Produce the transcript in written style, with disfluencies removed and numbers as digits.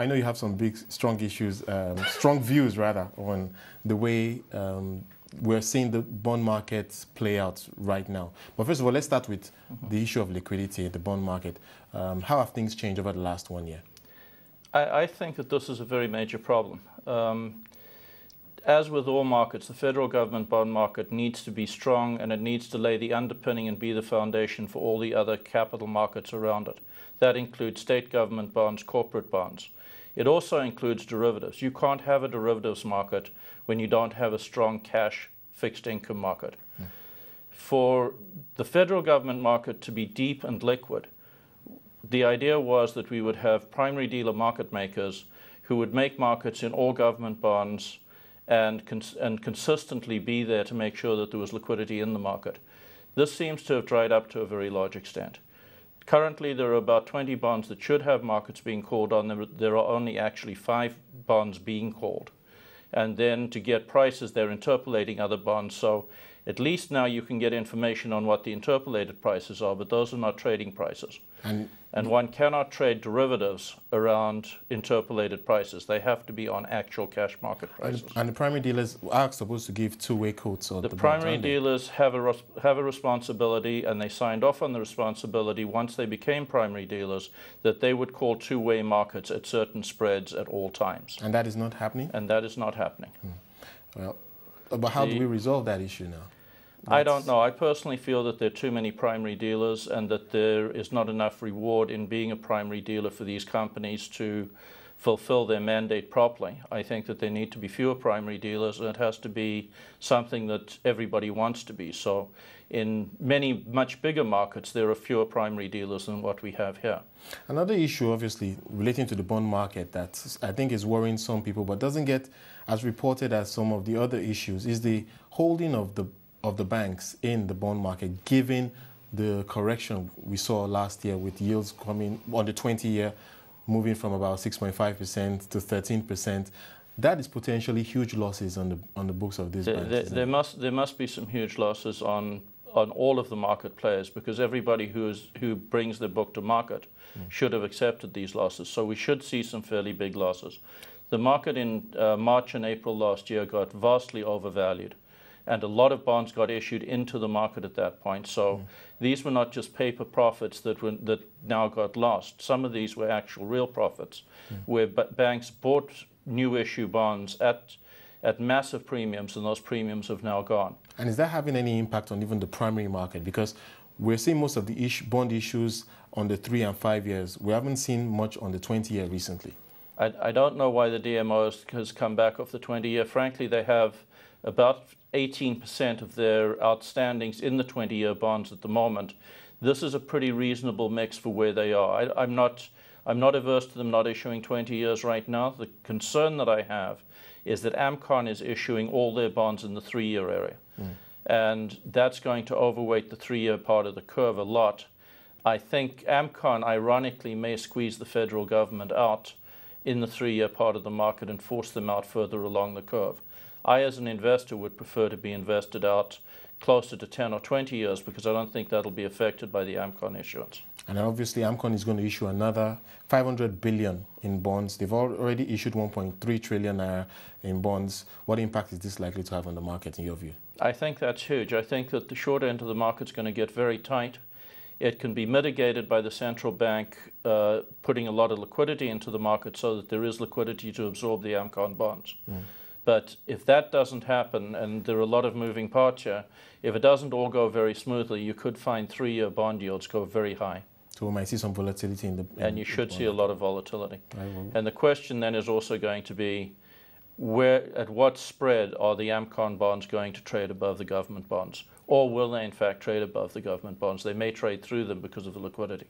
I know you have some big, strong issues, strong views rather, on the way we're seeing the bond markets play out right now. But first of all, let's start with the issue of liquidity in the bond market. How have things changed over the last 1 year? I think that this is a very major problem. As with all markets, the federal government bond market needs to be strong, and it needs to lay the underpinning and be the foundation for all the other capital markets around it. That includes state government bonds, corporate bonds. It also includes derivatives. You can't have a derivatives market when you don't have a strong cash fixed income market. For the federal government market to be deep and liquid, the idea was that we would have primary dealer market makers who would make markets in all government bonds and consistently be there to make sure that there was liquidity in the market. This seems to have dried up to a very large extent. Currently, there are about 20 bonds that should have markets being called on. There are only actually 5 bonds being called. And then to get prices, they're interpolating other bonds. So at least now you can get information on what the interpolated prices are, but those are not trading prices. And one cannot trade derivatives around interpolated prices. They have to be on actual cash market prices. And the primary dealers are supposed to give two-way quotes on the bonds, primary dealers have a responsibility, and they signed off on the responsibility once they became primary dealers, that they would call two-way markets at certain spreads at all times. And that is not happening? And that is not happening. Well, but how do we resolve that issue now? I don't know. I personally feel that there are too many primary dealers, and that there is not enough reward in being a primary dealer for these companies to fulfill their mandate properly. I think that there need to be fewer primary dealers, and it has to be something that everybody wants to be. So in many much bigger markets, there are fewer primary dealers than what we have here. Another issue, obviously, relating to the bond market that I think is worrying some people but doesn't get as reported as some of the other issues is the holding of the banks in the bond market, given the correction we saw last year with yields coming on the 20-year, moving from about 6.5% to 13%. That is potentially huge losses on the books of these banks. There must be some huge losses on all of the market players, because everybody who brings their book to market should have accepted these losses. So we should see some fairly big losses. The market in March and April last year got vastly overvalued, and a lot of bonds got issued into the market at that point. So these were not just paper profits that now got lost. Some of these were actual real profits, where banks bought new issue bonds at massive premiums, and those premiums have now gone. And is that having any impact on even the primary market? Because we're seeing most of the bond issues on the 3 and 5 years. We haven't seen much on the 20-year recently. I don't know why the DMO has come back off the 20-year. Frankly, they have about 18% of their outstandings in the 20-year bonds at the moment. This is a pretty reasonable mix for where they are. I'm not averse to them not issuing 20 years right now. The concern that I have is that AMCON is issuing all their bonds in the 3-year area. And that's going to overweight the 3-year part of the curve a lot. I think AMCON, ironically, may squeeze the federal government out in the 3-year part of the market and force them out further along the curve. I, as an investor, would prefer to be invested out closer to 10 or 20 years, because I don't think that'll be affected by the AMCON issuance. And obviously, AMCON is going to issue another 500 billion in bonds. They've already issued 1.3 trillion naira in bonds. What impact is this likely to have on the market, in your view? I think that's huge. I think that the short end of the market's going to get very tight. It can be mitigated by the central bank putting a lot of liquidity into the market so that there is liquidity to absorb the AMCON bonds. But if that doesn't happen, and there are a lot of moving parts here, if it doesn't all go very smoothly, you could find 3-year bond yields go very high. So we might see some volatility in the... And you should see a lot of volatility. Right. And the question then is also going to be, at what spread are the AMCON bonds going to trade above the government bonds? Or will they in fact trade above the government bonds? They may trade through them because of the liquidity.